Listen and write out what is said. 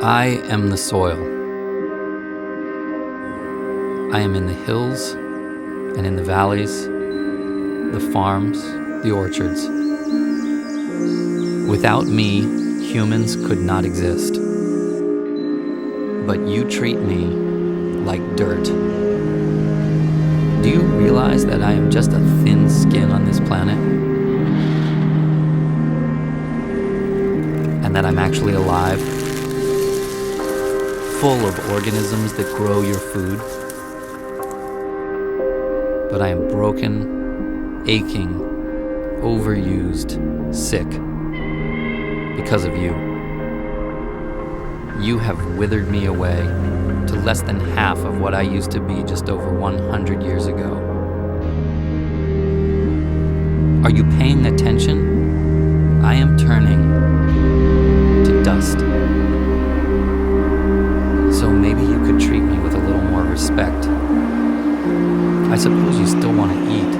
I am the soil. I am in the hills and in the valleys, the farms, the orchards. Without me, humans could not exist. But you treat me like dirt. Do you realize that I am just a thin skin on this planet? And that I'm actually alive? Full of organisms that grow your food? But I am broken, aching, overused, sick because of you. You have withered me away to less than half of what I used to be just over 100 years ago. Are you paying attention? I am turning to dust. So maybe you could treat me with a little more respect. I suppose you still want to eat,